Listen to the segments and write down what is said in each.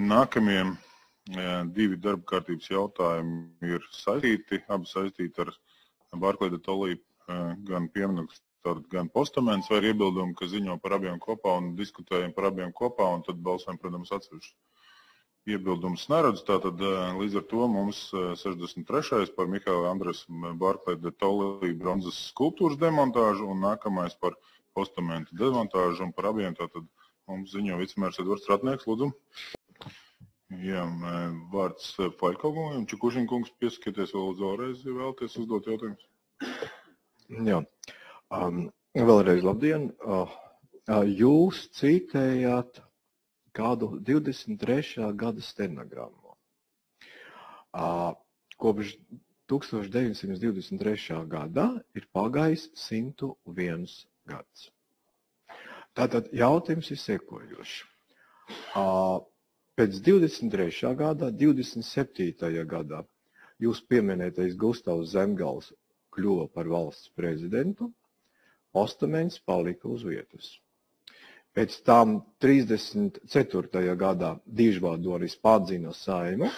nākamie divi darba kārtības jautājumi ir saistīti, abi saistīti ar Barclay de Tolly gan piemineklis, gan postaments, vai ir iebildumi, ka ziņo par abiem kopā un diskutējam par abiem kopā, un tad balsojam, protams, atsevišķi. Iebildumus neredzu, tātad līdz ar to mums 63. par Mihaila Andresa Barclay de Tolly bronzas skulptūras demontāžu un nākamais par postamentu demontāžu, un par abiem tātad mums ziņo vicemērs Edvards Ratnieks, lūdzu. Jā, vārds Faļkogumam, Čekušinkungs, pieskieties vēl vēlreiz, ja vēlaties uzdot jautājumus. Jā, vēlreiz labdien. Jūs citējāt kādu 23. gada stenogrammu. Kopš 1923. gada ir pagājis 101 gads. Tātad jautājums ir sekojošs. Pēc 23. gada, 27. gadā jūs pieminētais Gustavs Zemgals kļuva par valsts prezidentu, postaments palika uz vietas. Pēc tam 34. gadā Dižvādonis padzina Saimu,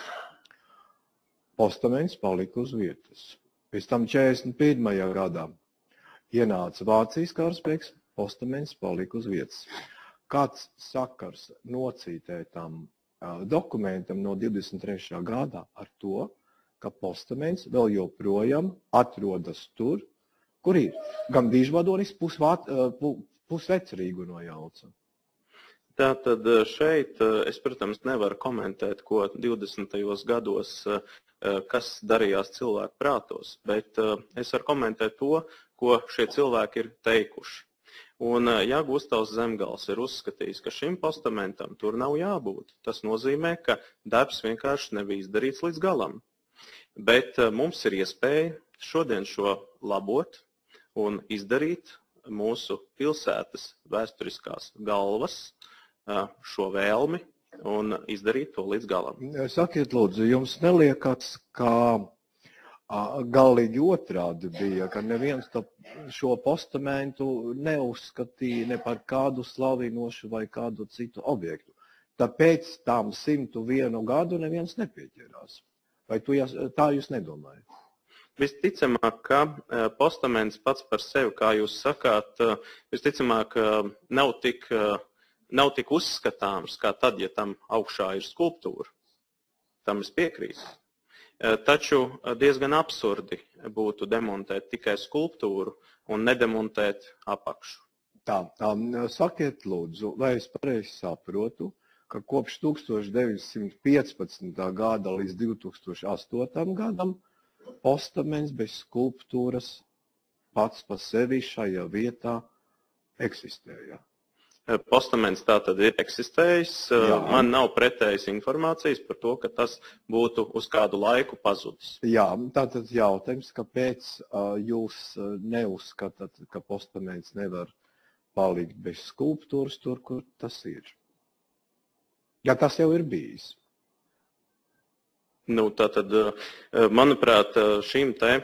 postaments palika uz vietas. Pēc tam 41. gadā ienāca Vācijas karaspēks, postaments palika uz vietas. Kāds sakars nocītētam dokumentam no 23. gadā ar to, ka postaments vēl joprojām atrodas tur, kur ir gan Dižvādonis pusvecrīgu nojauca. Tātad šeit es, protams, nevaru komentēt, ko 20. gados, kas darījās cilvēku prātos, bet es varu komentēt to, ko šie cilvēki ir teikuši. Un, ja Gustavs Zemgals ir uzskatījis, ka šim postamentam tur nav jābūt, tas nozīmē, ka darbs vienkārši nebija izdarīts līdz galam. Bet mums ir iespēja šodien šo labot un izdarīt mūsu pilsētas vēsturiskās galvas šo vēlmi un izdarīt to līdz galam. Sakiet, lūdzu, jums neliekas, ka galīgi otrādi bija, ka neviens šo postamentu neuzskatīja ne par kādu slavinošu vai kādu citu objektu. Tāpēc tam 101 gadu neviens nepieķerās. Vai tā jūs nedomājat? Visticamāk, ka postaments pats par sevi, kā jūs sakāt, visticamāk nav tik uzskatāms, kā tad, ja tam augšā ir skulptūra. Tam es piekrītu. Taču diezgan absurdi būtu demontēt tikai skulptūru un nedemontēt apakšu. Tā, sakiet lūdzu, vai es pareizi saprotu, ka kopš 1915. gada līdz 2008. gadam postaments bez skulptūras pats pa sevi šajā vietā eksistēja? Postaments tātad ir eksistējis. Jā. Man nav pretējas informācijas par to, ka tas būtu uz kādu laiku pazudis. Jā, tātad jautājums, kāpēc jūs neuzskatāt, ka postaments nevar palikt bez skulptūras tur, kur tas ir? Ja tas jau ir bijis. Tātad, manuprāt, šim te,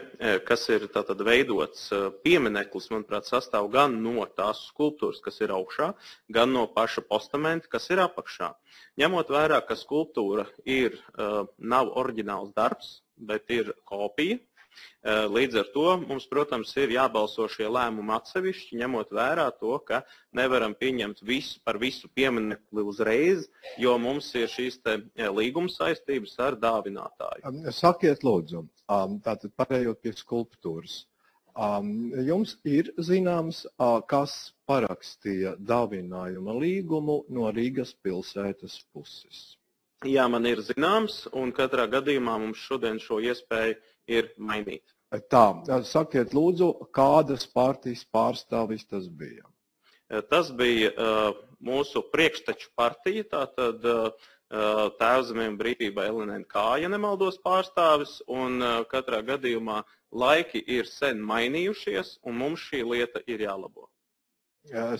kas ir tātad veidots piemineklis, manuprāt, sastāv gan no tās skulptūras, kas ir augšā, gan no paša postamenta, kas ir apakšā. Ņemot vērā, ka skulptūra nav oriģināls darbs, bet ir kopija, līdz ar to mums, protams, ir jābalso šie lēmumi atsevišķi, ņemot vērā to, ka nevaram pieņemt par visu pieminekli uzreiz, jo mums ir šīs te līguma saistības ar dāvinātāju. Sakiet lūdzu, tātad pārējot pie skulptūras. Jums ir zināms, kas parakstīja dāvinājuma līgumu no Rīgas pilsētas puses? Jā, man ir zināms, un katrā gadījumā mums šodien šo iespēju ir mainīt. Tā, sakiet lūdzu, kādas partijas pārstāvis tas bija? Tas bija mūsu priekšteču partija, tātad Tēvzemēm brīvībai LNNK, ja nemaldos, pārstāvis, un katrā gadījumā laiki ir sen mainījušies, un mums šī lieta ir jālabo.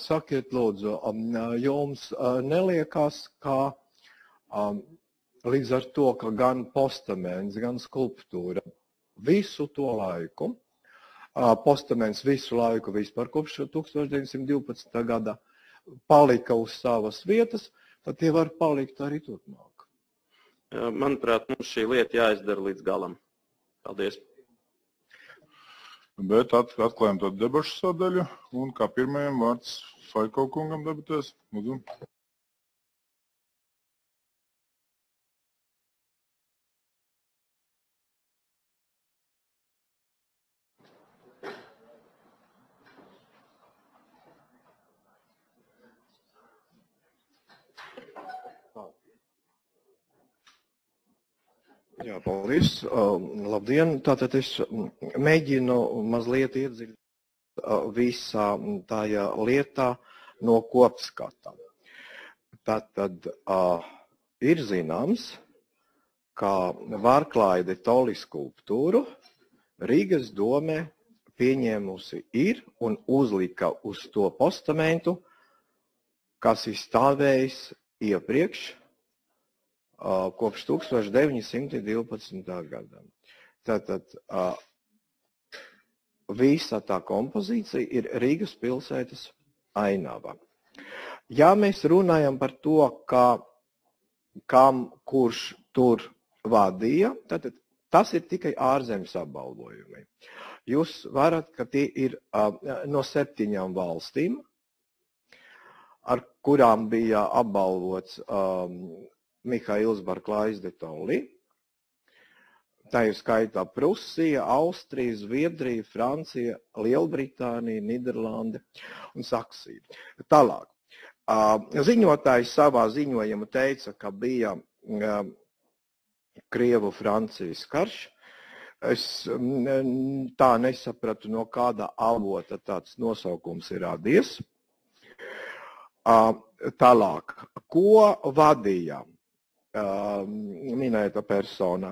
Sakiet lūdzu, jums neliekas, ka līdz ar to, ka gan postaments, gan skulptūra visu to laiku, postaments visu laiku vispār kopš 1912. gada palika uz savas vietas, tad tie var palikt arī turpmāk. Manuprāt, mums šī lieta jāizdara līdz galam. Paldies. Bet atklājam to debašu sadaļu, un kā pirmajam vārds Faiko kungam debatēs. Lūdzu. Jā, paldies. Labdien. Tātad es mēģinu mazliet iedziļināt visā tajā lietā no kopskata. Tātad ir zināms, ka Vārklaide Toli skulptūru Rīgas dome pieņēmusi ir un uzlika uz to postamentu, kas ir stāvējis iepriekš, kopš 1912. Gada. Tātad visa tā kompozīcija ir Rīgas pilsētas ainava. Ja mēs runājam par to, kurš tur vadīja, tad tas ir tikai ārzemes apbalvojumi. Jūs varat, ka tie ir no 7 valstīm, ar kurām bija apbalvots Mihails Barklājs de Toli. Tā ir skaitā Prusija, Austrija, Zviedrija, Francija, Lielbritānija, Nīderlande un Saksija. Tālāk. Ziņotājs savā ziņojumā teica, ka bija Krievu-Francijas karš. Es tā nesapratu, no kāda avota tāds nosaukums ir radies. Tālāk. Ko vadīja minēta persona?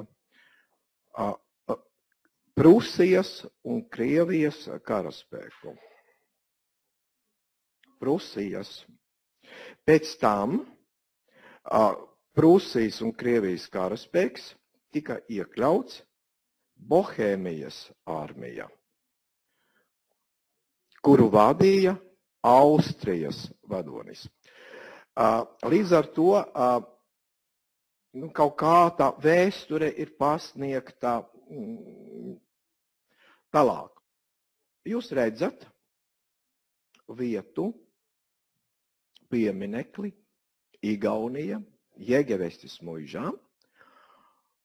Prusijas un Krievijas karaspēku. Prusijas. Pēc tam Prusijas un Krievijas karaspēks tika iekļauts Bohēmijas armija, kuru vadīja Austrijas vadonis. Līdz ar to kaut kā tā vēsture ir pasniegta tālāk. Jūs redzat vietu, pieminekli, Igaunija, Jēgevestis muižā,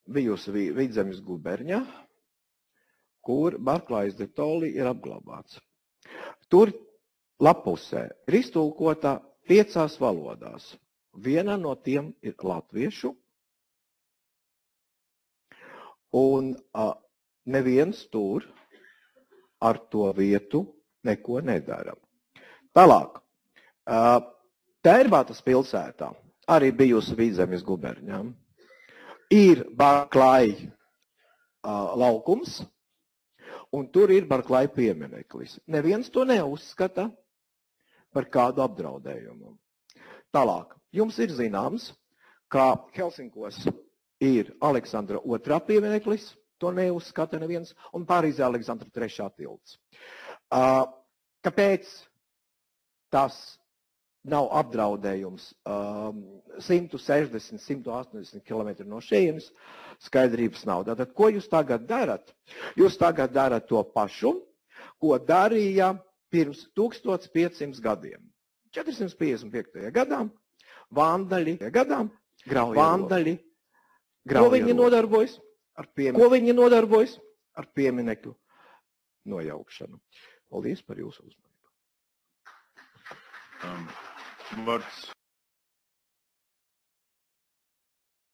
bijusi Vidzemes guberņā, kur Barklājs de Toli ir apglabāts. Tur lapusē ir iztulkota 5 valodās. Viena no tiem ir latviešu, un neviens tur ar to vietu neko nedara. Tālāk. Tērbātas pilsētā arī bijusi Vidzemes guberņā. Ir Barklāja laukums, un tur ir Barklāja piemineklis. Neviens to neuzskata par kādu apdraudējumu. Tālāk. Jums ir zināms, ka Helsinkos ir Aleksandra II piemineklis, to neuzskata neviens, un Pārīzē Aleksandra III tilts. Kāpēc tas nav apdraudējums 160, 180 km no šejienes, skaidrības nav. Tātad, ko jūs tagad darat? Jūs tagad darat to pašu, ko darīja pirms 1500 gadiem. 455. gadā vandaļi grauja. Ko viņi nodarbojas? Ar pieminekļu nojaukšanu. Paldies par jūsu uzmanību. Vārds